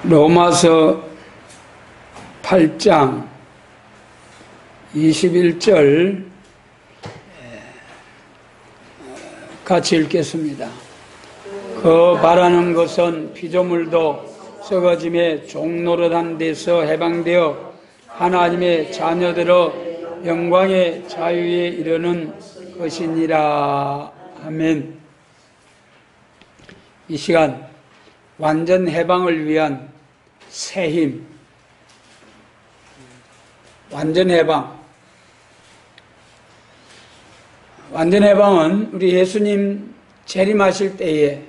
로마서 8장 21절 같이 읽겠습니다. 그 바라는 것은 피조물도 썩어짐에 종노릇한 데서 해방되어 하나님의 자녀들의 영광의 자유에 이르는 것이니라. 아멘. 이 시간 완전 해방을 위한 새 힘, 완전 해방. 완전 해방은 우리 예수님 재림하실 때에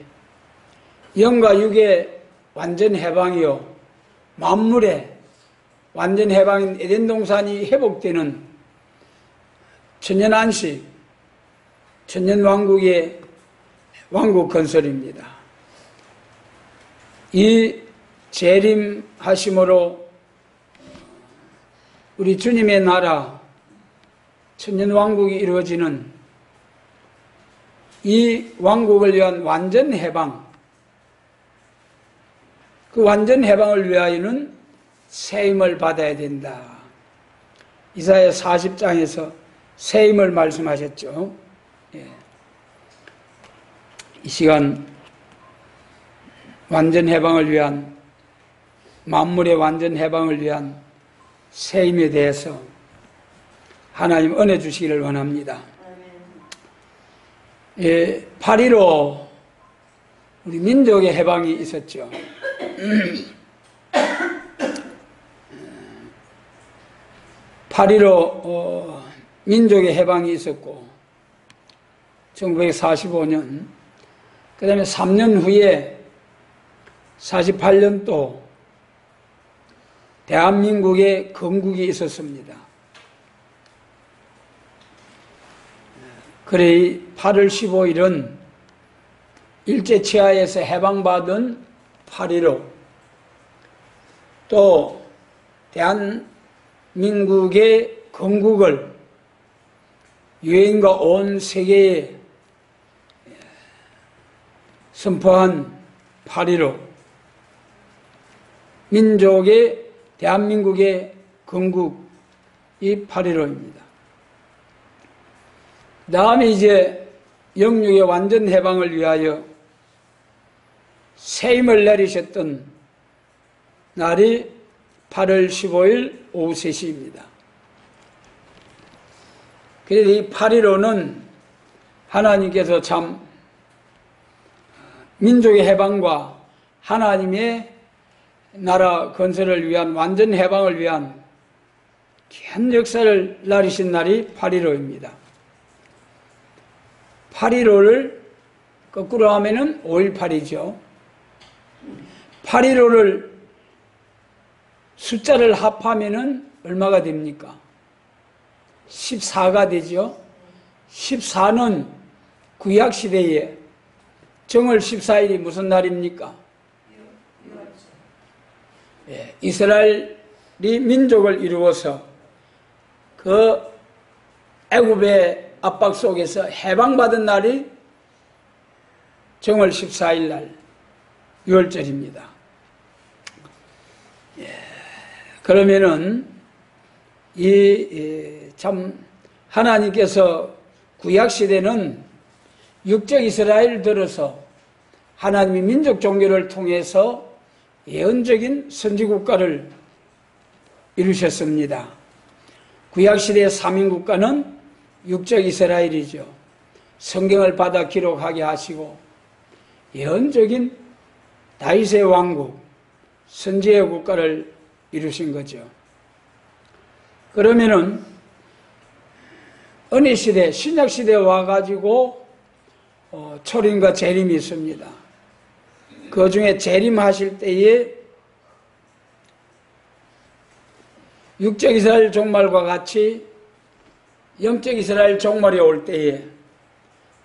영과 육의 완전 해방이요, 만물의 완전 해방인 에덴 동산이 회복되는 천년 안식, 천년 왕국의 왕국 건설입니다. 이 재림하심으로 우리 주님의 나라 천년 왕국이 이루어지는 이 왕국을 위한 완전 해방, 그 완전 해방을 위하여는 새 힘을 받아야 된다. 이사야 40장에서 새 힘을 말씀하셨죠. 이 시간 완전 해방을 위한, 만물의 완전 해방을 위한 새 힘에 대해서 하나님 은혜 주시기를 원합니다. 8.15 우리 민족의 해방이 있었죠. 8.15 민족의 해방이 있었고 1945년, 그 다음에 3년 후에 48년도 대한민국의 건국이 있었습니다. 그래 8월 15일은 일제치하에서 해방받은 8.15, 또 대한민국의 건국을 유엔과 온 세계에 선포한 8.15, 민족의 대한민국의 건국이 8.15입니다. 그 다음에 이제 영육의 완전 해방을 위하여 새 힘을 내리셨던 날이 8월 15일 오후 3시입니다. 그래서 이 8.15는 하나님께서 참 민족의 해방과 하나님의 나라 건설을 위한 완전 해방을 위한 귀한 역사를 나리신 날이 8.15입니다. 8.15를 거꾸로 하면은 5.18이죠. 8.15를 숫자를 합하면은 얼마가 됩니까? 14가 되죠. 14는 구약시대에 정월 14일이 무슨 날입니까? 이스라엘이 민족을 이루어서 그 애굽의 압박 속에서 해방받은 날이 정월 14일 날 6월절입니다. 그러면은 참 하나님께서 구약시대는 육적 이스라엘을 들어서 하나님이 민족 종교를 통해서 예언적인 선지국가를 이루셨습니다. 구약시대의 3인국가는 육적 이스라엘이죠. 성경을 받아 기록하게 하시고 예언적인 다윗의 왕국, 선지의 국가를 이루신 거죠. 그러면은 은혜시대, 신약시대에 와가지고 초림과 재림이 있습니다. 그 중에 재림하실 때에 육적 이스라엘 종말과 같이 영적 이스라엘 종말이 올 때에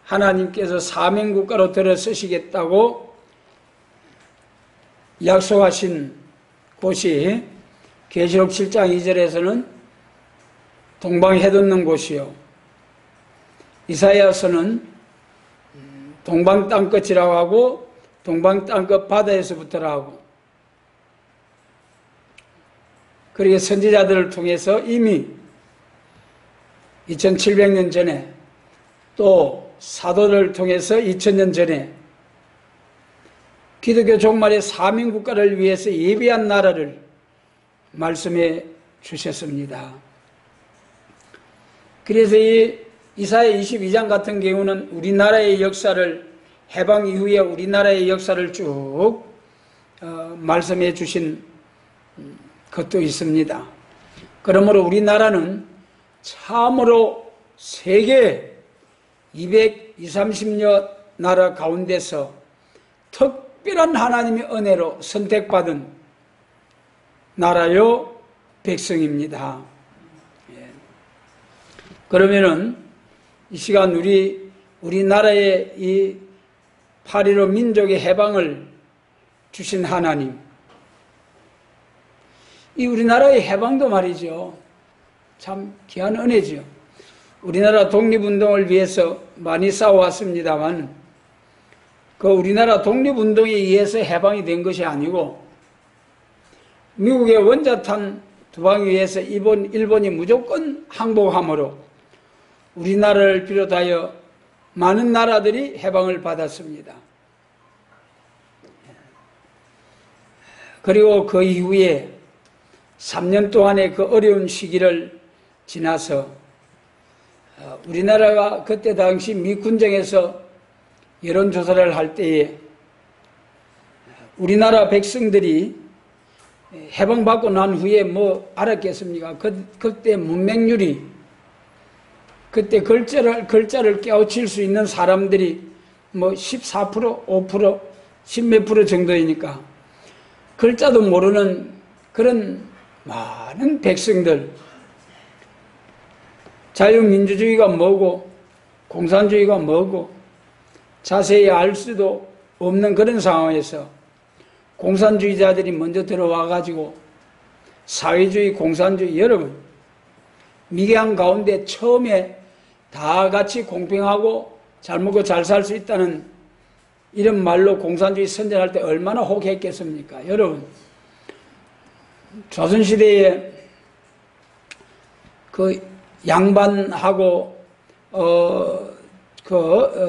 하나님께서 사명국가로 들어서시겠다고 약속하신 곳이 계시록 7장 2절에서는 동방해 돋는 곳이요, 이사야서는 동방 땅끝이라고 하고 동방 땅끝 바다에서부터라고, 그리고 선지자들을 통해서 이미 2700년 전에 또 사도를 통해서 2000년 전에 기독교 종말의 사민국가를 위해서 예비한 나라를 말씀해 주셨습니다. 그래서 이 이사야 22장 같은 경우는 우리나라의 역사를, 해방 이후에 우리나라의 역사를 쭉 말씀해 주신 것도 있습니다. 그러므로 우리나라는 참으로 세계 230여 나라 가운데서 특별한 하나님의 은혜로 선택받은 나라요 백성입니다. 그러면은 이 시간 우리나라의 이 8.15 민족의 해방을 주신 하나님, 이 우리나라의 해방도 말이죠, 참 귀한 은혜죠. 우리나라 독립운동을 위해서 많이 싸워왔습니다만 그 우리나라 독립운동에 의해서 해방이 된 것이 아니고 미국의 원자탄 두방에 의해서 일본이 무조건 항복함으로 우리나라를 비롯하여 많은 나라들이 해방을 받았습니다. 그리고 그 이후에 3년 동안의 그 어려운 시기를 지나서 우리나라가 그때 당시 미 군정에서 여론조사를 할 때에 우리나라 백성들이 해방받고 난 후에 뭐 알았겠습니까? 그때 문맹률이, 그때 글자를 깨우칠 수 있는 사람들이 뭐 14%, 5%, 10몇 프로 정도이니까 글자도 모르는 그런 많은 백성들, 자유민주주의가 뭐고 공산주의가 뭐고 자세히 알 수도 없는 그런 상황에서 공산주의자들이 먼저 들어와 가지고 사회주의, 공산주의, 여러분 미개한 가운데 처음에 다 같이 공평하고 잘 먹고 잘 살 수 있다는 이런 말로 공산주의 선전할 때 얼마나 혹했겠습니까? 여러분, 조선시대에 그 양반하고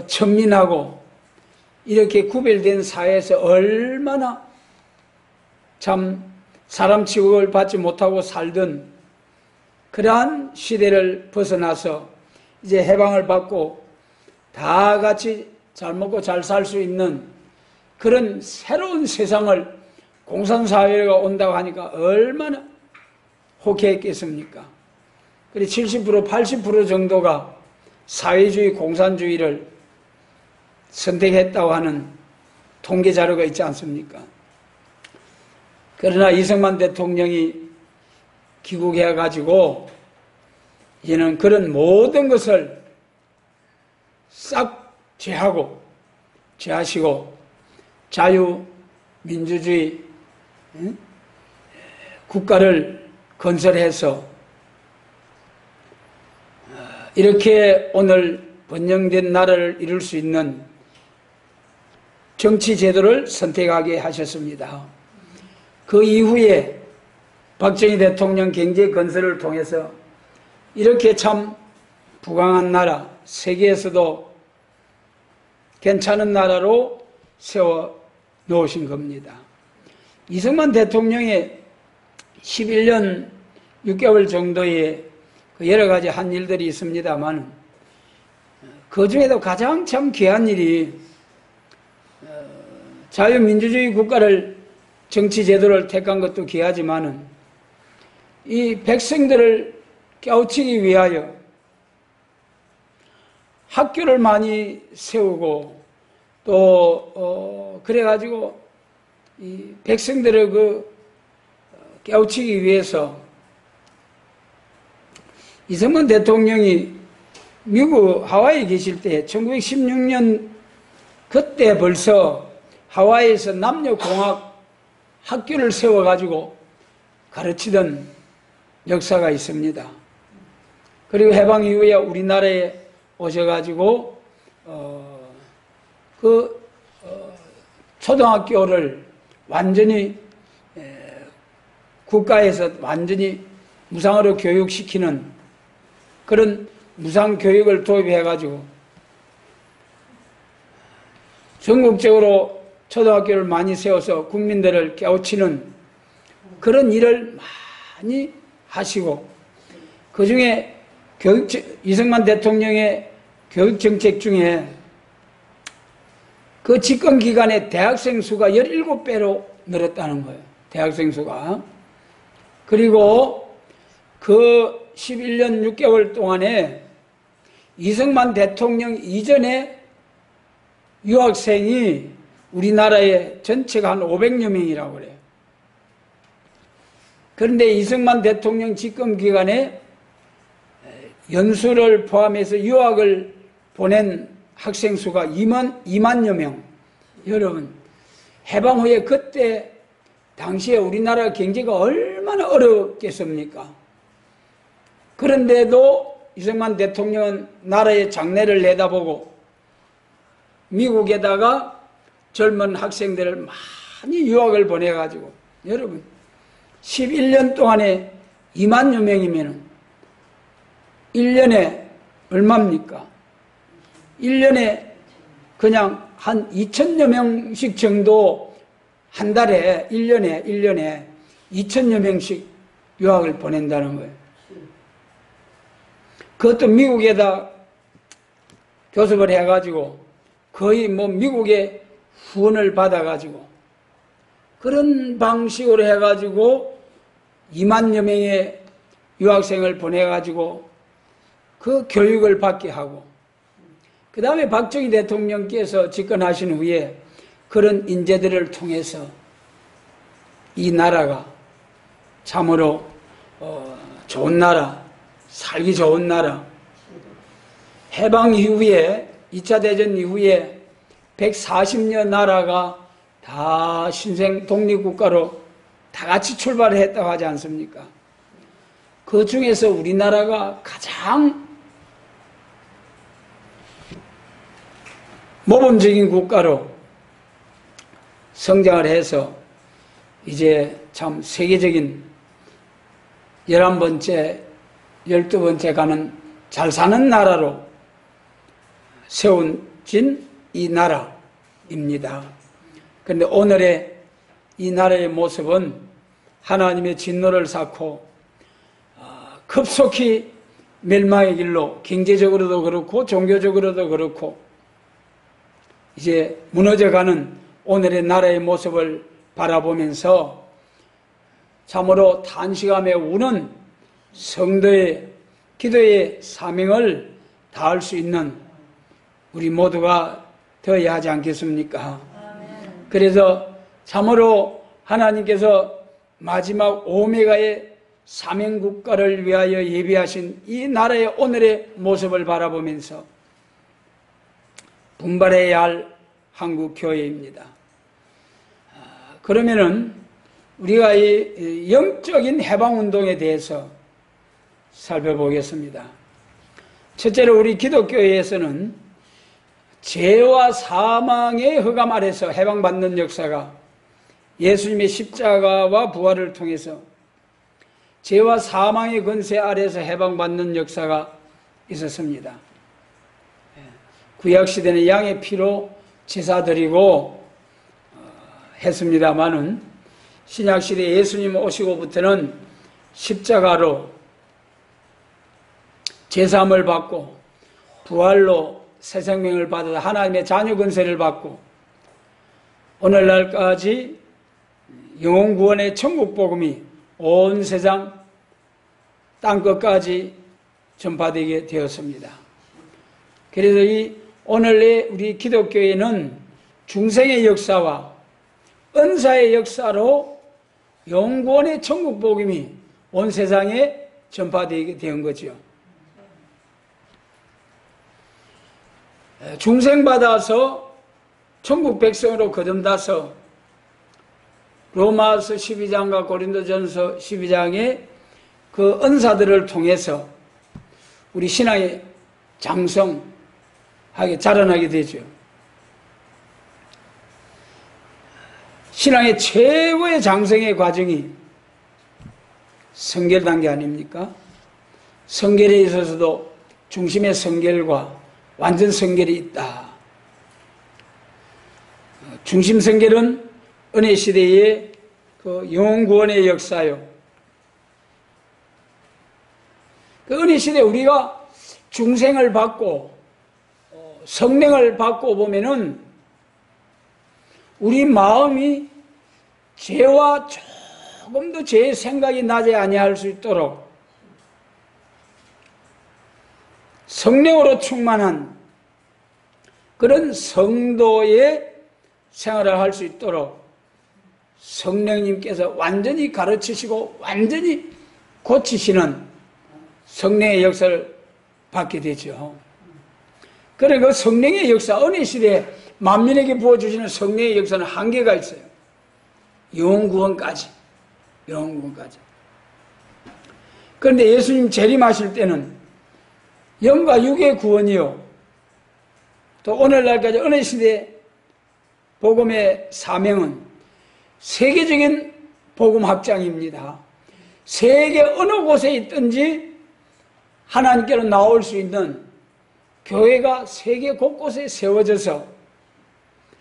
천민하고 이렇게 구별된 사회에서 얼마나 참 사람 취급을 받지 못하고 살던 그러한 시대를 벗어나서 이제 해방을 받고 다 같이 잘 먹고 잘 살 수 있는 그런 새로운 세상을 공산사회가 온다고 하니까 얼마나 혹해했겠습니까? 그리고 70%, 80% 정도가 사회주의, 공산주의를 선택했다고 하는 통계 자료가 있지 않습니까? 그러나 이승만 대통령이 귀국해가지고 이제는 그런 모든 것을 싹 제하시고 자유민주주의 국가를 건설해서 이렇게 오늘 번영된 나라를 이룰 수 있는 정치 제도를 선택하게 하셨습니다. 그 이후에 박정희 대통령 경제 건설을 통해서 이렇게 참 부강한 나라, 세계에서도 괜찮은 나라로 세워 놓으신 겁니다. 이승만 대통령의 11년 6개월 정도의 여러 가지 한 일들이 있습니다만 그 중에도 가장 참 귀한 일이 자유민주주의 국가를 정치 제도를 택한 것도 귀하지만은 이 백성들을 깨우치기 위하여 학교를 많이 세우고 또 그래가지고 이 백성들을 깨우치기 위해서 이승만 대통령이 미국 하와이에 계실 때 1916년 그때 벌써 하와이에서 남녀공학 학교를 세워가지고 가르치던 역사가 있습니다. 그리고 해방 이후에 우리나라에 오셔가지고 초등학교를 완전히 국가에서 완전히 무상으로 교육시키는 그런 무상교육을 도입해가지고 전국적으로 초등학교를 많이 세워서 국민들을 깨우치는 그런 일을 많이 하시고, 그 중에 이승만 대통령의 교육정책 중에 그 집권 기간에 대학생 수가 17배로 늘었다는 거예요. 대학생 수가. 그리고 그 11년 6개월 동안에 이승만 대통령 이전에 유학생이 우리나라의 전체가 한 500여 명이라고 그래요. 그런데 이승만 대통령 집권 기간에 연수를 포함해서 유학을 보낸 학생 수가 2만여 명. 여러분, 해방 후에 그때 당시에 우리나라 경제가 얼마나 어렵겠습니까? 그런데도 이승만 대통령은 나라의 장래를 내다보고 미국에다가 젊은 학생들을 많이 유학을 보내가지고, 여러분 11년 동안에 2만여 명이면 1년에 얼마입니까? 1년에 그냥 한 2천여 명씩 정도 한 달에 1년에 2천여 명씩 유학을 보낸다는 거예요. 그것도 미국에다 교습을 해가지고 거의 뭐 미국의 후원을 받아가지고 그런 방식으로 해가지고 2만여 명의 유학생을 보내가지고 그 교육을 받게 하고, 그 다음에 박정희 대통령께서 집권하신 후에 그런 인재들을 통해서 이 나라가 참으로 좋은 나라, 살기 좋은 나라, 해방 이후에 2차 대전 이후에 140여 나라가 다 신생 독립국가로 다 같이 출발을 했다고 하지 않습니까? 그 중에서 우리나라가 가장 모범적인 국가로 성장을 해서 이제 참 세계적인 11번째, 12번째 가는 잘 사는 나라로 세워진 이 나라입니다. 그런데 오늘의 이 나라의 모습은 하나님의 진노를 쌓고 급속히 멸망의 길로, 경제적으로도 그렇고 종교적으로도 그렇고 이제 무너져가는 오늘의 나라의 모습을 바라보면서 참으로 탄식하며 우는 성도의 기도의 사명을 다할 수 있는 우리 모두가 되어야 하지 않겠습니까? 그래서 참으로 하나님께서 마지막 오메가의 사명국가를 위하여 예비하신 이 나라의 오늘의 모습을 바라보면서 분발해야 할 한국 교회입니다. 그러면은 우리가 이 영적인 해방운동에 대해서 살펴보겠습니다. 첫째로 우리 기독교회에서는 죄와 사망의 허감 아래서 해방받는 역사가 예수님의 십자가와 부활을 통해서 죄와 사망의 권세 아래서 해방받는 역사가 있었습니다. 구약시대는 양의 피로 제사 드리고 했습니다마는 신약시대 예수님 오시고부터는 십자가로 제사함을 받고 부활로 새 생명을 받아서 하나님의 자녀 권세를 받고 오늘날까지 영혼 구원의 천국 복음이 온 세상 땅끝까지 전파되게 되었습니다. 그래서 이 오늘의 우리 기독교회는 중생의 역사와 은사의 역사로 영혼 구원의 천국 복음이 온 세상에 전파되게 된 거죠. 중생받아서 천국 백성으로 거듭나서 로마서 12장과 고린도전서 12장의 그 은사들을 통해서 우리 신앙이 장성하게 자라나게 되죠. 신앙의 최고의 장성의 과정이 성결 단계 아닙니까? 성결에 있어서도 중심의 성결과 완전 성결이 있다. 중심 성결은 은혜 시대의 그 영혼 구원의 역사요. 그 은혜 시대 우리가 중생을 받고 성령을 받고 보면은 우리 마음이 죄와 조금도 죄의 생각이 나지 아니할 수 있도록 성령으로 충만한 그런 성도의 생활을 할 수 있도록 성령님께서 완전히 가르치시고 완전히 고치시는 성령의 역사를 받게 되죠. 그러니까 그 성령의 역사, 은혜 시대에 만민에게 부어주시는 성령의 역사는 한계가 있어요. 영구원까지. 영구원까지. 그런데 예수님 재림하실 때는 영과 육의 구원이요. 또 오늘날까지 은혜 시대 복음의 사명은 세계적인 복음 확장입니다. 세계 어느 곳에 있든지 하나님께로 나올 수 있는 교회가 세계 곳곳에 세워져서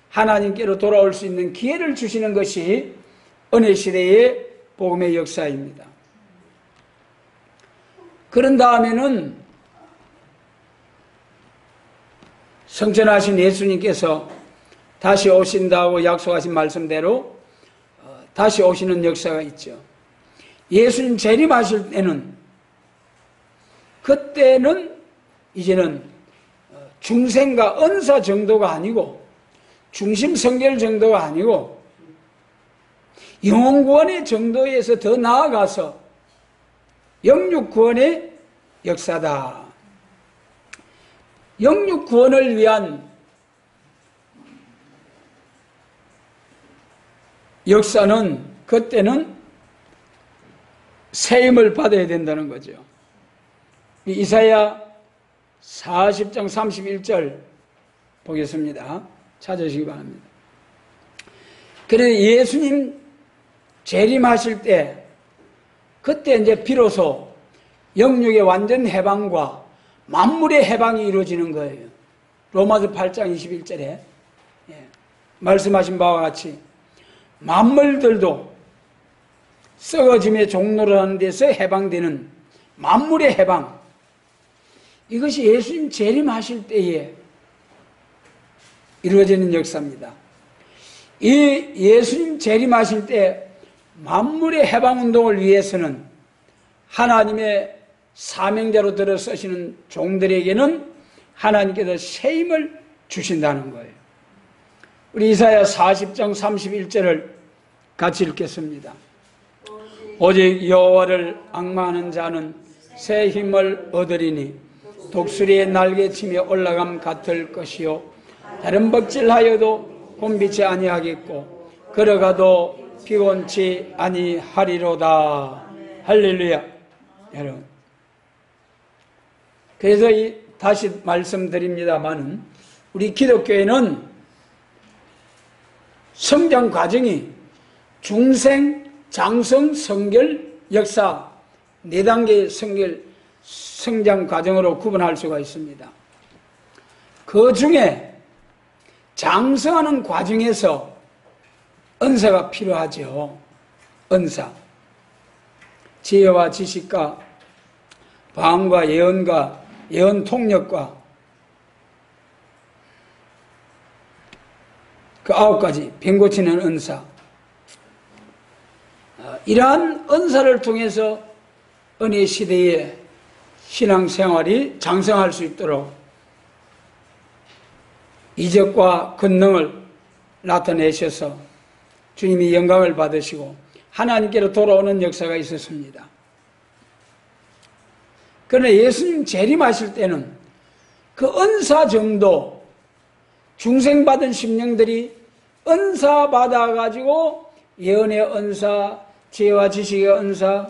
하나님께로 돌아올 수 있는 기회를 주시는 것이 은혜 시대의 복음의 역사입니다. 그런 다음에는 성천하신 예수님께서 다시 오신다고 약속하신 말씀대로 다시 오시는 역사가 있죠. 예수님 재림하실 때는 그때는 이제는 중생과 은사 정도가 아니고 중심 성결 정도가 아니고 영혼구원의 정도에서 더 나아가서 영육구원의 역사다. 영육구원을 위한 역사는 그때는 세임을 받아야 된다는 거죠. 이사야 40장 31절 보겠습니다. 찾으시기 바랍니다. 그래서 예수님 재림하실 때 그때 이제 비로소 영육의 완전 해방과 만물의 해방이 이루어지는 거예요. 로마서 8장 21절에 말씀하신 바와 같이 만물들도 썩어짐의 종로를 하는 데서 해방되는 만물의 해방, 이것이 예수님 재림하실 때에 이루어지는 역사입니다. 이 예수님 재림하실 때 만물의 해방운동을 위해서는 하나님의 사명자로 들어 쓰시는 종들에게는 하나님께서 세임을 주신다는 거예요. 우리 이사야 40장 31절을 같이 읽겠습니다. 오직 여호와를 앙망하는 자는 새 힘을 얻으리니 독수리의 날개치며 올라감 같을 것이요 다른 벅질하여도 곤비치 아니하겠고 걸어가도 피곤치 아니하리로다. 할렐루야. 여러분, 그래서 다시 말씀드립니다마는 우리 기독교에는 성장 과정이 중생, 장성, 성결, 역사 4단계의 성장 과정으로 구분할 수가 있습니다. 그 중에 장성하는 과정에서 은사가 필요하죠. 은사. 지혜와 지식과 방언과 예언과 예언 통역과 그 9가지 병 고치는 은사. 이러한 은사를 통해서 은혜 시대의 신앙생활이 장성할 수 있도록 이적과 권능을 나타내셔서 주님이 영광을 받으시고 하나님께로 돌아오는 역사가 있었습니다. 그러나 예수님 재림하실 때는 그 은사 정도, 중생받은 심령들이 은사 받아가지고 예언의 은사, 지혜와 지식의 은사,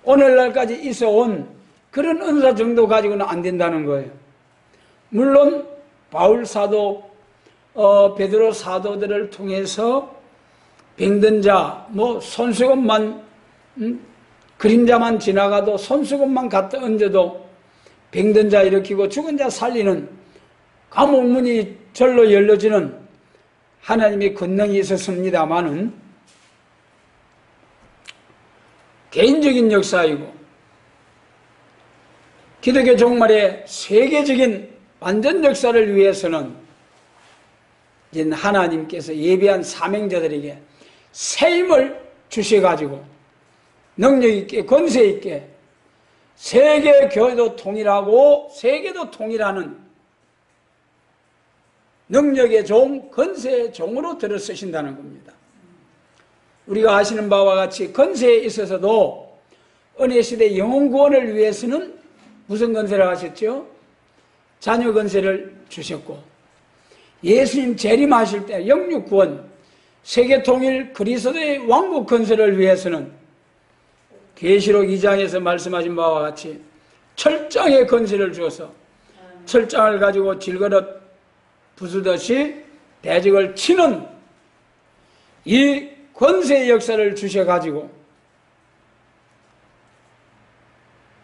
오늘날까지 있어온 그런 은사 정도 가지고는 안 된다는 거예요. 물론 바울 사도, 베드로 사도들을 통해서 병든 자, 손수건만 그림자만 지나가도 손수건만 갖다 얹어도 병든 자 일으키고 죽은 자 살리는 감옥 문이 절로 열려지는 하나님의 권능이 있었습니다마는 개인적인 역사이고 기독교 종말의 세계적인 완전 역사를 위해서는 이제 하나님께서 예비한 사명자들에게 새 힘을 주셔가지고 능력 있게 권세 있게 세계 교회도 통일하고 세계도 통일하는 능력의 종, 권세의 종으로 들어 쓰신다는 겁니다. 우리가 아시는 바와 같이 권세에 있어서도 은혜시대 영혼 구원을 위해서는 무슨 권세를 하셨죠? 자녀 권세를 주셨고 예수님 재림하실 때 영육 구원, 세계 통일 그리스도의 왕국 권세를 위해서는 계시록 2장에서 말씀하신 바와 같이 철장의 권세를 주어서 철장을 가지고 질그릇 부수듯이 대적을 치는 이 권세의 역사를 주셔가지고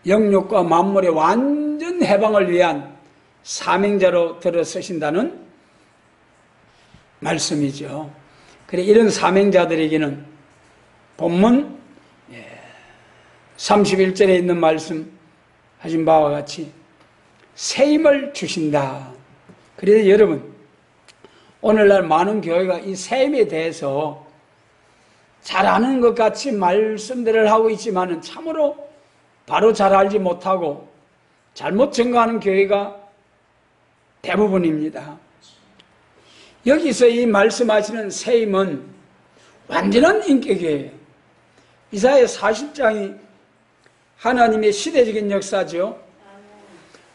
영육과 만물의 완전 해방을 위한 사명자로 들어서신다는 말씀이죠. 그래 이런 사명자들에게는 본문 31절에 있는 말씀 하신 바와 같이 새 힘을 주신다. 그래서 여러분 오늘날 많은 교회가 이 새 힘에 대해서 잘 아는 것 같이 말씀들을 하고 있지만 참으로 바로 잘 알지 못하고 잘못 증거하는 교회가 대부분입니다. 여기서 이 말씀하시는 새 힘은 완전한 인격이에요. 이사야 40장이 하나님의 시대적인 역사죠.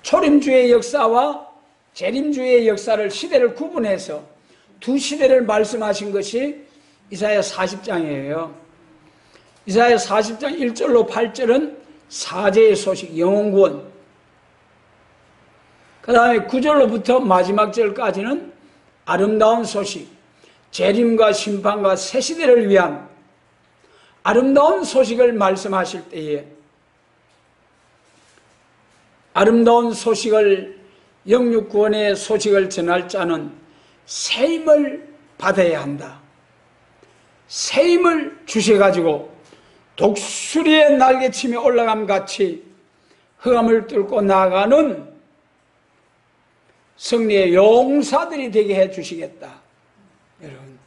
초림주의 역사와 재림주의 역사를 시대를 구분해서 두 시대를 말씀하신 것이 이사야 40장이에요. 이사야 40장 1절로 8절은 사제의 소식, 영혼구원. 그 다음에 9절로부터 마지막 절까지는 아름다운 소식, 재림과 심판과 새 시대를 위한 아름다운 소식을 말씀하실 때에 아름다운 소식을 영육구원의 소식을 전할 자는 새 힘을 받아야 한다. 새 힘을 주셔가지고 독수리의 날개침에 올라감같이 흑암을 뚫고 나아가는 승리의 용사들이 되게 해주시겠다. 여러분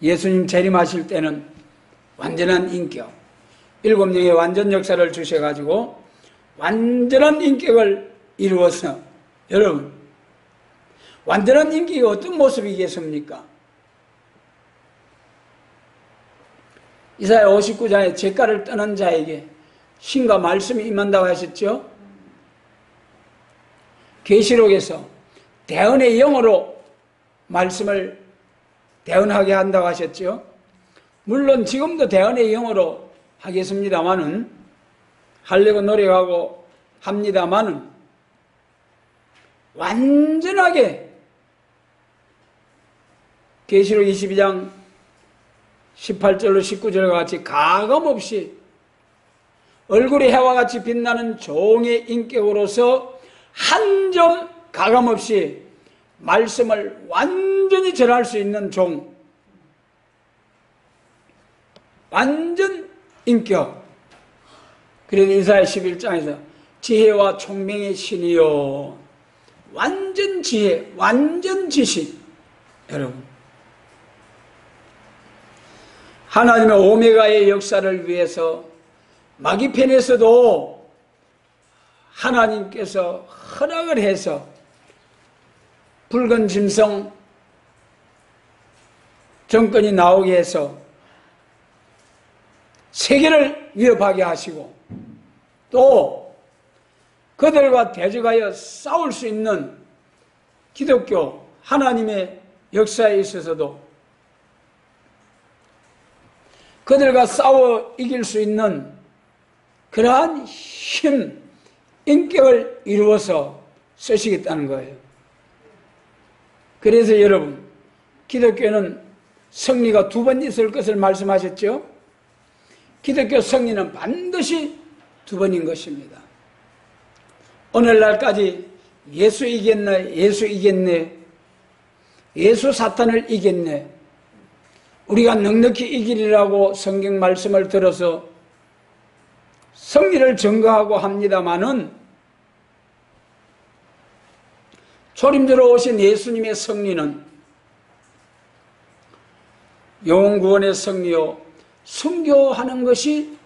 예수님 재림하실 때는 완전한 인격 7명의 완전 역사를 주셔가지고 완전한 인격을 이루어서 여러분 완전한 인격이 어떤 모습이겠습니까? 이사야 59장에 잿가를 떠난 자에게 신과 말씀이 임한다고 하셨죠? 계시록에서 대언의 영어로 말씀을 대언하게 한다고 하셨죠? 물론 지금도 대언의 영어로 하겠습니다마는 하려고 노력하고 합니다마는 완전하게 계시록 22장 18절로 19절과 같이 가감없이 얼굴이 해와 같이 빛나는 종의 인격으로서 한 점 가감없이 말씀을 완전히 전할 수 있는 종, 완전 인격. 그래서 이사야 11장에서 지혜와 총명의 신이요 완전 지혜, 완전 지식. 여러분 하나님의 오메가의 역사를 위해서 마귀편에서도 하나님께서 허락을 해서 붉은 짐승 정권이 나오게 해서 세계를 위협하게 하시고 또 그들과 대적하여 싸울 수 있는 기독교 하나님의 역사에 있어서도 그들과 싸워 이길 수 있는 그러한 힘, 인격을 이루어서 쓰시겠다는 거예요. 그래서 여러분 기독교는 승리가 2번 있을 것을 말씀하셨죠. 기독교 성리는 반드시 두 번인 것입니다. 오늘날까지 예수 이겼네, 예수 이겼네, 예수 사탄을 이겼네, 우리가 넉넉히 이기리라고 성경 말씀을 들어서 성리를 증거하고 합니다마는 초림주로 오신 예수님의 성리는 영혼구원의 성리요, 순교하는 것이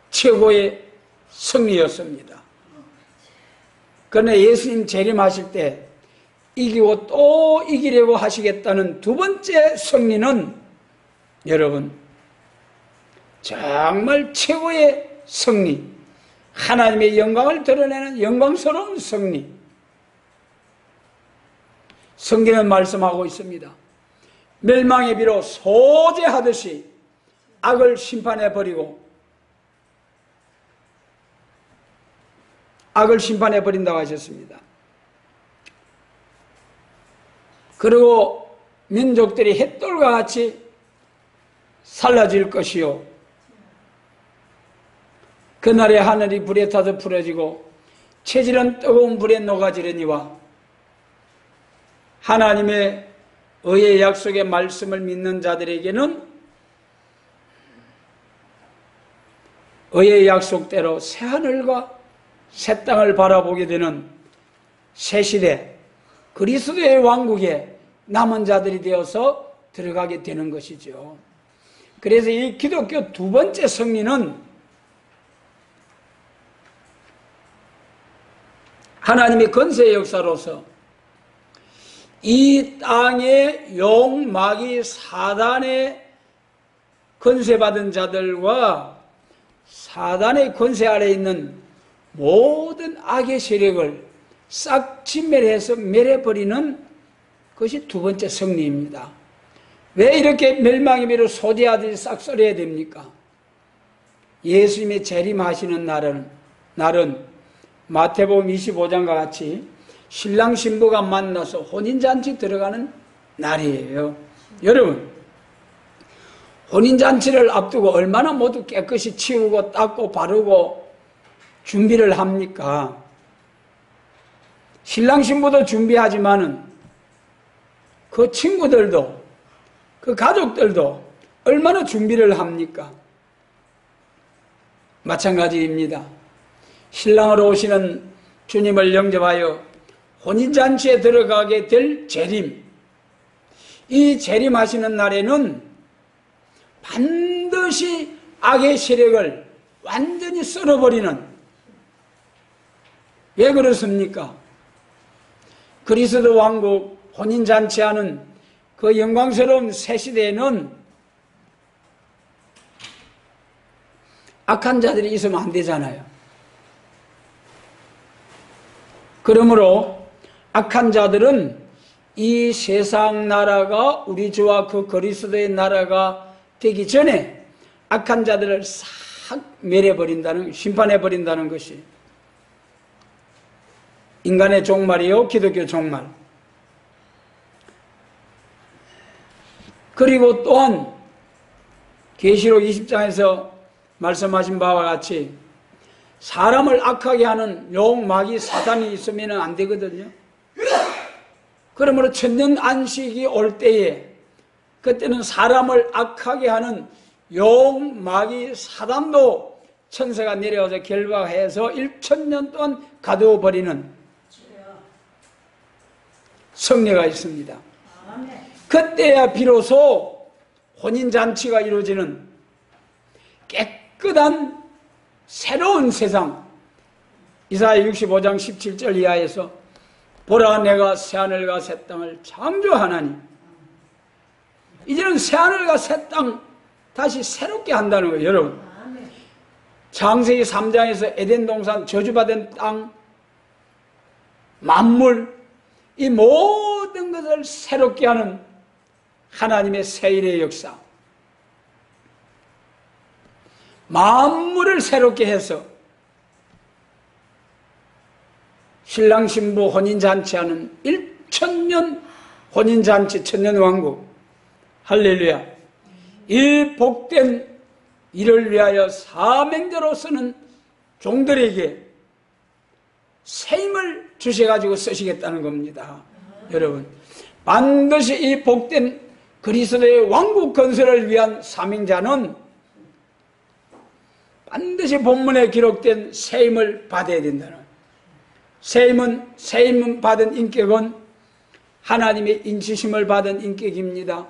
최고의 성리였습니다. 그러나 예수님 재림하실 때 이기고 또 이기려고 하시겠다는 두 번째 성리는 여러분 정말 최고의 성리, 하나님의 영광을 드러내는 영광스러운 성리. 성경은 말씀하고 있습니다. 멸망의 비로 소재하듯이 악을 심판해버리고 악을 심판해버린다고 하셨습니다. 그리고 민족들이 햇돌과 같이 살라질 것이요, 그날에 하늘이 불에 타서 풀어지고 체질은 뜨거운 불에 녹아지려니와 하나님의 의의 약속의 말씀을 믿는 자들에게는 의의 약속대로 새하늘과 새 땅을 바라보게 되는 새 시대, 그리스도의 왕국에 남은 자들이 되어서 들어가게 되는 것이죠. 그래서 이 기독교 두 번째 성리는 하나님의 권세의 역사로서 이 땅의 용, 마귀, 사단의 권세받은 자들과 사단의 권세 아래 있는 모든 악의 세력을 싹 진멸해서 멸해버리는 것이 두 번째 성리입니다. 왜 이렇게 멸망의 비로 소재하듯이 싹 썰어야 됩니까? 예수님의 재림하시는 날은 마태복음 25장과 같이 신랑 신부가 만나서 혼인잔치 들어가는 날이에요. 여러분, 혼인잔치를 앞두고 얼마나 모두 깨끗이 치우고 닦고 바르고 준비를 합니까? 신랑 신부도 준비하지만은 그 친구들도 그 가족들도 얼마나 준비를 합니까? 마찬가지입니다. 신랑으로 오시는 주님을 영접하여 혼인잔치에 들어가게 될 재림, 이 재림하시는 날에는 반드시 악의 세력을 완전히 썰어버리는, 왜 그렇습니까? 그리스도 왕국 혼인잔치하는 그 영광스러운 새 시대에는 악한 자들이 있으면 안 되잖아요. 그러므로 악한 자들은 이 세상 나라가 우리 주와 그 그리스도의 나라가 되기 전에 악한 자들을 싹 멸해버린다는, 심판해버린다는 것이 인간의 종말이요, 기독교 종말. 그리고 또한 계시록 20장에서 말씀하신 바와 같이 사람을 악하게 하는 용, 마귀, 사단이 있으면 안 되거든요. 그러므로 천년 안식이 올 때에 그때는 사람을 악하게 하는 용, 마귀, 사단도 천사가 내려와서 결박해서 1000년 동안 가두어버리는 성례가 있습니다. 그때야 비로소 혼인잔치가 이루어지는 깨끗한 새로운 세상, 이사야 65장 17절 이하에서 보라 내가 새하늘과 새 땅을 창조하나니, 이제는 새하늘과 새 땅 다시 새롭게 한다는 거예요. 여러분, 창세기 3장에서 에덴 동산 저주받은 땅, 만물, 이 모든 것을 새롭게 하는 하나님의 새일의 역사, 만물을 새롭게 해서 신랑 신부 혼인잔치하는 1000년 혼인잔치 천년왕국, 할렐루야, 이 복된 이를 위하여 사명자로서는 종들에게 세임을 주셔가지고 쓰시겠다는 겁니다. 여러분, 반드시 이 복된 그리스도의 왕국 건설을 위한 사명자는 반드시 본문에 기록된 세임을 받아야 된다는, 세임 받은 인격은 하나님의 인치심을 받은 인격입니다.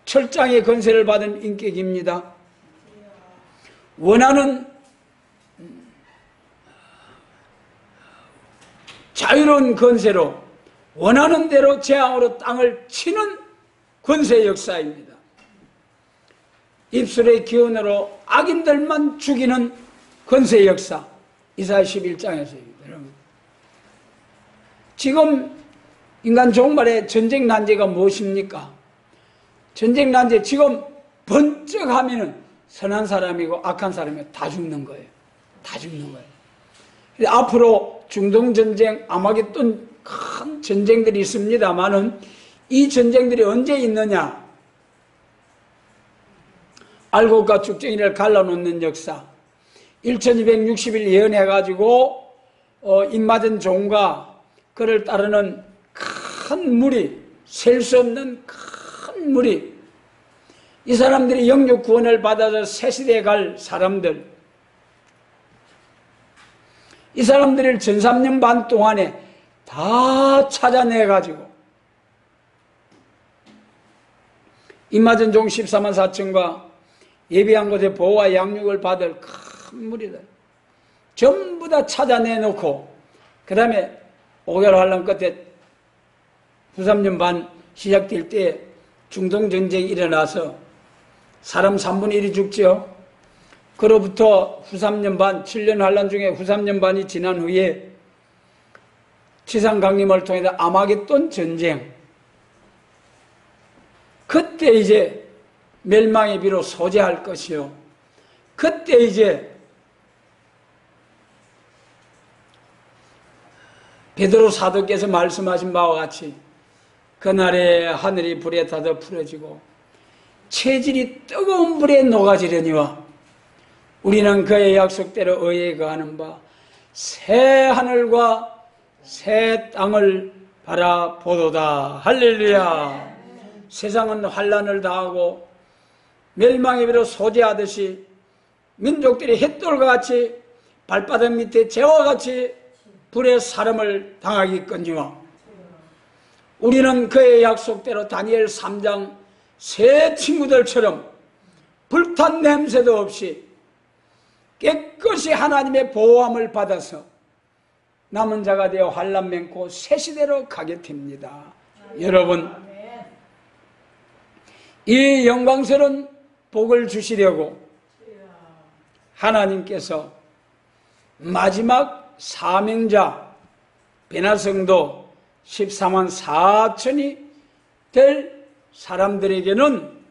철장의 건설을 받은 인격입니다. 원하는 자유로운 건세로 원하는 대로 재앙으로 땅을 치는 권세 역사입니다. 입술의 기운으로 악인들만 죽이는 권세 역사, 이사야 11장에서입니다. 지금 인간 종말의 전쟁 난제가 무엇입니까? 전쟁 난제, 지금 번쩍 하면은 선한 사람이고 악한 사람이 다 죽는 거예요. 다 죽는 거예요. 앞으로 중동전쟁, 아마겟돈 큰 전쟁들이 있습니다만은 이 전쟁들이 언제 있느냐? 알곡과 죽정이를 갈라놓는 역사, 1260일 예언해가지고 입맞은 종과 그를 따르는 큰 무리, 셀 수 없는 큰 무리, 이 사람들이 영육 구원을 받아서 새 시대에 갈 사람들, 이 사람들을 전 3년 반 동안에 다 찾아내가지고 입맞은 종 14만 4천과 예비한 곳에 보호와 양육을 받을 큰 무리들 전부 다 찾아내놓고, 그 다음에 5개월 환란 끝에 9~3년 반 시작될 때 중동전쟁이 일어나서 사람 3분의 1이 죽죠. 그로부터 후 3년 반, 7년 환란 중에 후 3년 반이 지난 후에 지상 강림을 통해서 아마겟돈 전쟁, 그때 이제 멸망의 비로 소재할 것이요, 그때 이제 베드로 사도께서 말씀하신 바와 같이 그날에 하늘이 불에 타서 풀어지고 체질이 뜨거운 불에 녹아지려니와 우리는 그의 약속대로 의에 거하는 바 새 하늘과 새 땅을 바라보도다. 할렐루야. 세상은 환난을 당하고 멸망의 비로 소재하듯이 민족들이 햇돌과 같이 발바닥 밑에 재와 같이 불의 사름을 당하기건지와 우리는 그의 약속대로 다니엘 3장 새 친구들처럼 불탄 냄새도 없이 깨끗이 하나님의 보호함을 받아서 남은 자가 되어 환난 맹고 새 시대로 가게 됩니다. 여러분, 이 영광스러운 복을 주시려고 하나님께서 마지막 사명자 베나성도 14만 4천이 될 사람들에게는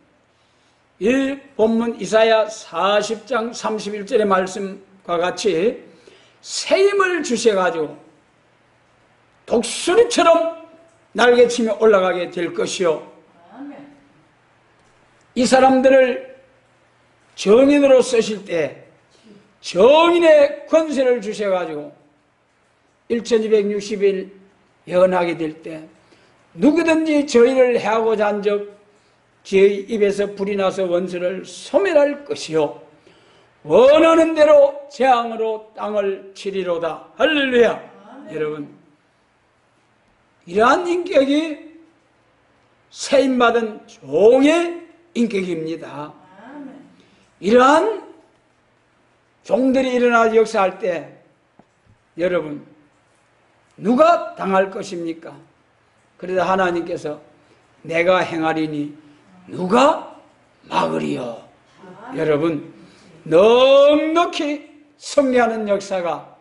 이 본문 이사야 40장 31절의 말씀과 같이 새 힘을 주셔가지고 독수리처럼 날개치며 올라가게 될 것이요, 이 사람들을 정인으로 쓰실 때 정인의 권세를 주셔가지고 1260일 예언하게 될 때 누구든지 저희를 해하고자 한 적 저희 입에서 불이 나서 원수를 소멸할 것이요 원하는 대로 재앙으로 땅을 치리로다. 할렐루야. 여러분, 이러한 인격이 세임받은 종의 인격입니다. 이러한 종들이 일어나 역사할 때 여러분 누가 당할 것입니까? 그래서 하나님께서 내가 행하리니 누가 막으리요. 여러분, 넉넉히 승리하는 역사가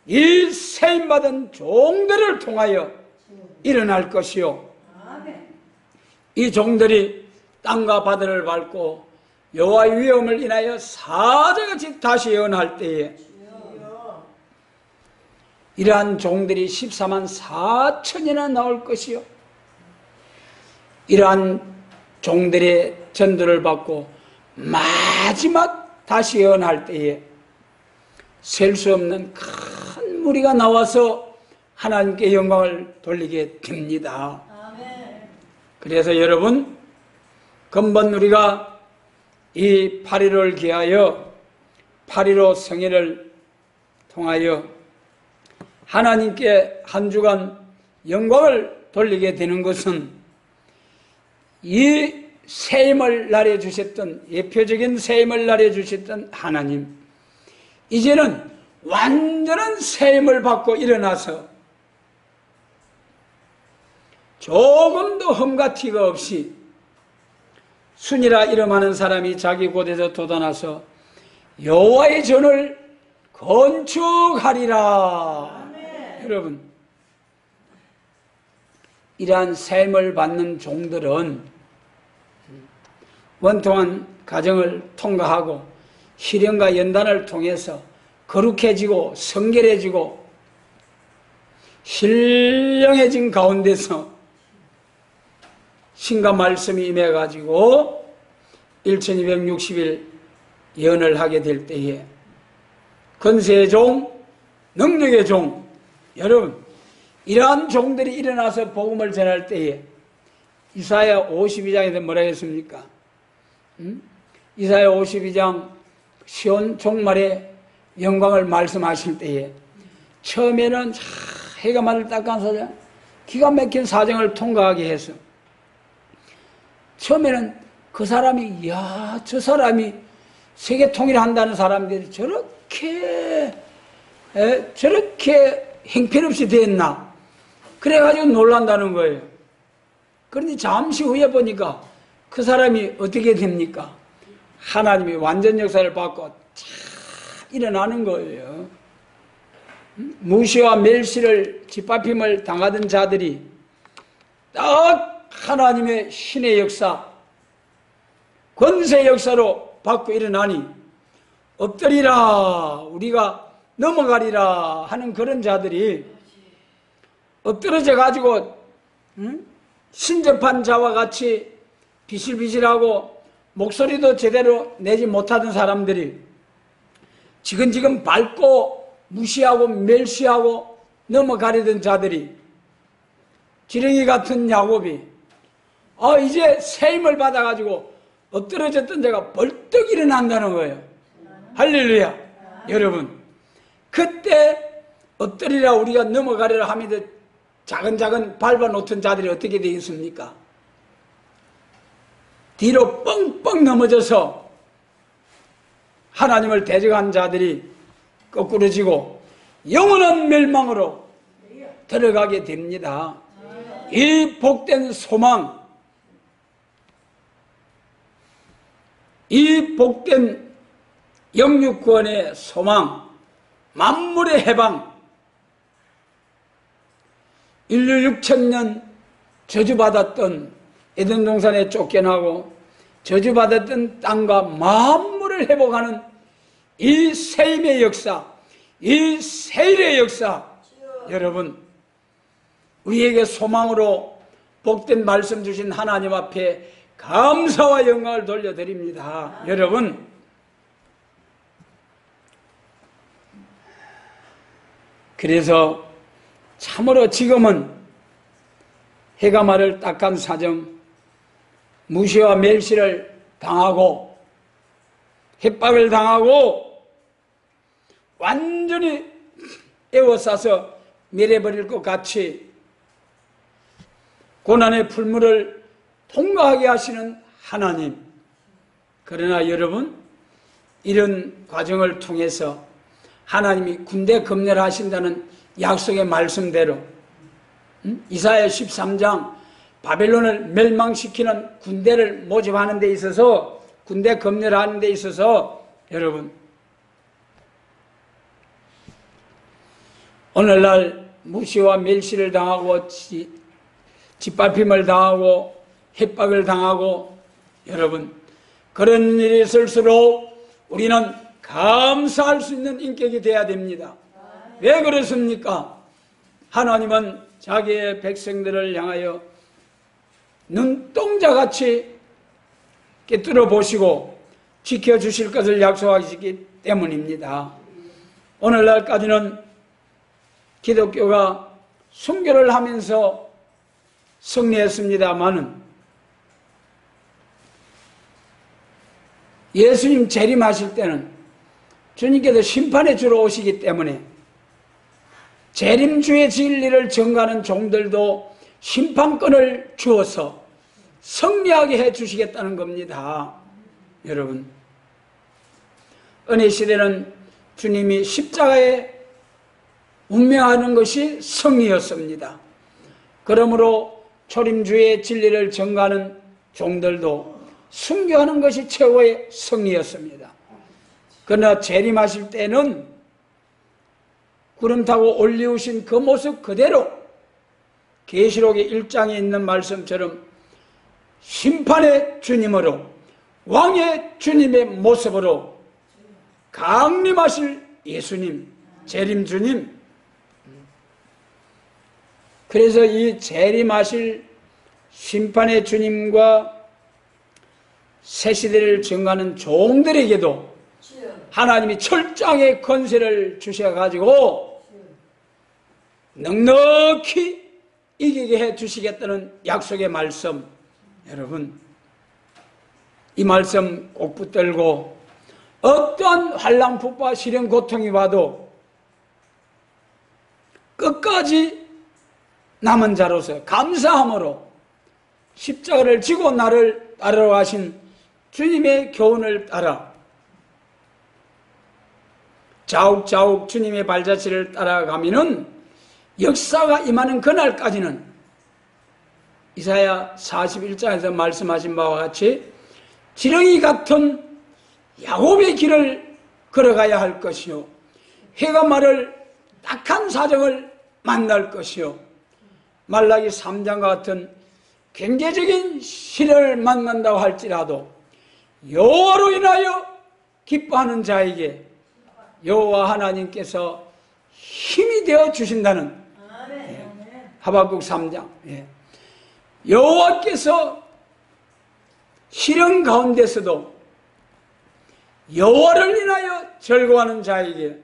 이 세임받은 종들을 통하여 일어날 것이요, 이 종들이 땅과 바다를 밟고 여호와의 위엄을 인하여 사자같이 다시 예언할 때에 이러한 종들이 14만 4천이나 나올 것이요, 이러한 종들의 전도를 받고 마지막 다시 예언할 때에 셀 수 없는 큰 무리가 나와서 하나님께 영광을 돌리게 됩니다. 그래서 여러분, 근본 우리가 이 8.15를 기하여 8.15 성회를 통하여 하나님께 한 주간 영광을 돌리게 되는 것은 이 세임을 나려주셨던, 예표적인 세임을 나려주셨던 하나님, 이제는 완전한 세임을 받고 일어나서 조금도 흠과 티가 없이 순이라 이름하는 사람이 자기 곳에서 돋아나서 여호와의 전을 건축하리라. 여러분, 이러한 세임을 받는 종들은 원통한 가정을 통과하고 희령과 연단을 통해서 거룩해지고 성결해지고 신령해진 가운데서 신과 말씀이 임해가지고 1260일 예언을 하게 될 때에 권세의 종, 능력의 종, 여러분, 이러한 종들이 일어나서 복음을 전할 때에 이사야 52장에서 뭐라 했습니까? 이사야 52장 시온 종말의 영광을 말씀하실 때에 처음에는 해가 말을 닦은 사장, 기가 막힌 사정을 통과하게 해서 처음에는 그 사람이, 이야, 저 사람이 세계 통일한다는 사람들이 저렇게 형편없이 됐나? 그래가지고 놀란다는 거예요. 그런데 잠시 후에 보니까 그 사람이 어떻게 됩니까? 하나님이 완전 역사를 받고 쫙 일어나는 거예요. 무시와 멸시를 짓밟힘을 당하던 자들이 딱 하나님의 신의 역사, 권세 역사로 받고 일어나니 엎드리라, 우리가 넘어가리라 하는 그런 자들이 엎드러져 가지고 신접한 자와 같이 비실비실하고 목소리도 제대로 내지 못하던 사람들이 지근지근 밟고 무시하고 멸시하고 넘어가려던 자들이, 지렁이 같은 야곱이 이제 세임을 받아가지고 엎드러졌던 자가 벌떡 일어난다는 거예요. 할렐루야. 여러분, 그때 엎드리라, 우리가 넘어가리라 하면서 작은 밟아놓던 자들이 어떻게 되겠습니까? 뒤로 뻥뻥 넘어져서 하나님을 대적한 자들이 거꾸러지고 영원한 멸망으로 들어가게 됩니다. 이 복된 소망, 이 복된 영육구원의 소망, 만물의 해방, 인류 6000년 저주받았던 에덴 동산에 쫓겨나고 저주받았던 땅과 만물을 회복하는 이 세임의 역사, 이 세일의 역사, 여러분, 우리에게 소망으로 복된 말씀 주신 하나님 앞에 감사와 영광을 돌려드립니다. 여러분, 그래서 참으로 지금은 해가 말을 닦은 사정, 무시와 멸시를 당하고 협박을 당하고 완전히 에워싸서 멸해버릴 것 같이 고난의 풀물을 통과하게 하시는 하나님. 그러나 여러분, 이런 과정을 통해서 하나님이 군대 검열하신다는 약속의 말씀대로 이사야 13장 바벨론을 멸망시키는 군대를 모집하는 데 있어서, 군대 검열하는 데 있어서 여러분, 오늘날 무시와 멸시를 당하고 짓밟힘을 당하고 협박을 당하고, 여러분, 그런 일이 있을수록 우리는 감사할 수 있는 인격이 되어야 됩니다. 왜 그렇습니까? 하나님은 자기의 백성들을 향하여 눈동자같이 꿰뚫어 보시고 지켜주실 것을 약속하시기 때문입니다. 오늘날까지는 기독교가 순교를 하면서 승리했습니다마는 예수님 재림하실 때는 주님께서 심판의 주로 오시기 때문에 재림주의 진리를 전가하는 종들도 심판권을 주어서 승리하게 해주시겠다는 겁니다. 여러분, 은혜 시대는 주님이 십자가에 운명하는 것이 승리였습니다. 그러므로 초림주의 진리를 전가하는 종들도 순교하는 것이 최고의 승리였습니다. 그러나 재림하실 때는 구름 타고 올리우신 그 모습 그대로 계시록의 1장에 있는 말씀처럼 심판의 주님으로 왕의 주님의 모습으로 강림하실 예수님, 재림 주님. 그래서 이 재림하실 심판의 주님과 새 시대를 증거하는 종들에게도 하나님이 철장의 권세를 주셔가지고 넉넉히 이기게 해주시겠다는 약속의 말씀, 여러분 이 말씀 꼭 붙들고 어떠한 환난, 풍파, 시련, 고통이 와도 끝까지 남은 자로서 감사함으로 십자가를 지고 나를 따라가신 주님의 교훈을 따라 자욱자욱 주님의 발자취를 따라가면은 역사가 임하는 그날까지는 이사야 41장에서 말씀하신 바와 같이 지렁이 같은 야곱의 길을 걸어가야 할 것이요 해가 마를 딱한 사정을 만날 것이요 말라기 3장과 같은 경제적인 시련을 만난다고 할지라도 여호와로 인하여 기뻐하는 자에게 여호와 하나님께서 힘이 되어 주신다는 하박국 3장. 여호와께서 시련 가운데서도 여호와를 인하여 즐거워하는 자에게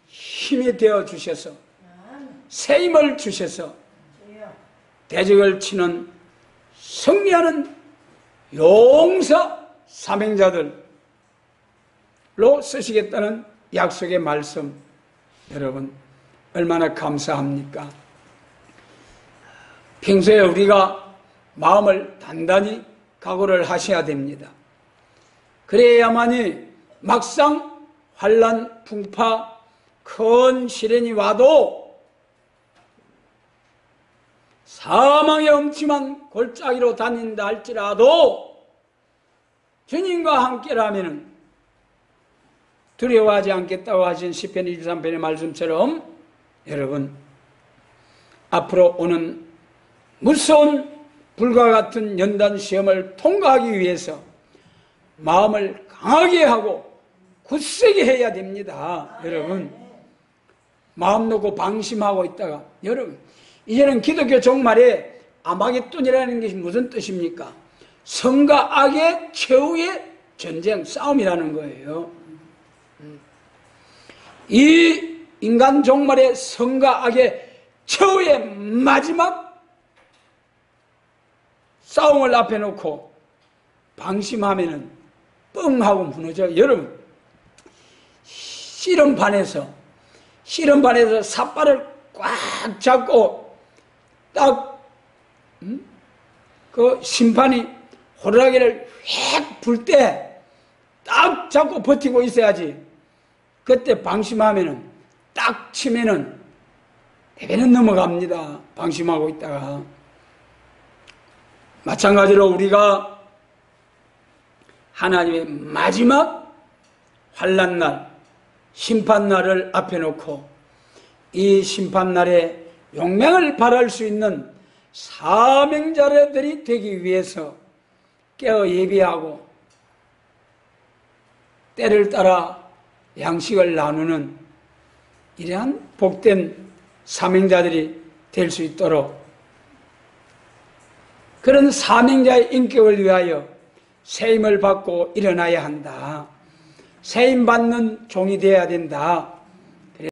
힘이 되어 주셔서 새 힘을 주셔서 대적을 치는 승리하는 용사 사명자들로 쓰시겠다는 약속의 말씀, 여러분 얼마나 감사합니까? 평소에 우리가 마음을 단단히 각오를 하셔야 됩니다. 그래야만이 막상 환난, 풍파, 큰 시련이 와도 사망의 엄침한 골짜기로 다닌다 할지라도 주님과 함께라면 두려워하지 않겠다고 하신 시편 23편의 말씀처럼 여러분 앞으로 오는 무서운 불과 같은 연단 시험을 통과하기 위해서 마음을 강하게 하고 굳세게 해야 됩니다. 여러분 마음 놓고 방심하고 있다가 여러분 이제는 기독교 종말에 아마겟돈이라는 것이 무슨 뜻입니까? 성과 악의 최후의 전쟁, 싸움이라는 거예요. 이 인간 종말의 성과 악의 최후의 마지막 싸움을 앞에 놓고 방심하면은 뻥 하고 무너져요. 여러분 씨름판에서 삿발을 꽉 잡고 딱 그 심판이 호루라기를 휙 불 때 딱 잡고 버티고 있어야지. 그때 방심하면은 딱 치면은 대배는 넘어갑니다. 방심하고 있다가. 마찬가지로 우리가 하나님의 마지막 환난날, 심판날을 앞에 놓고 이 심판날에 용맹을 발할 수 있는 사명자들이 되기 위해서 깨어 예비하고 때를 따라 양식을 나누는 이러한 복된 사명자들이 될 수 있도록 그런 사명자의 인격을 위하여 세임을 받고 일어나야 한다. 세임 받는 종이 되어야 된다.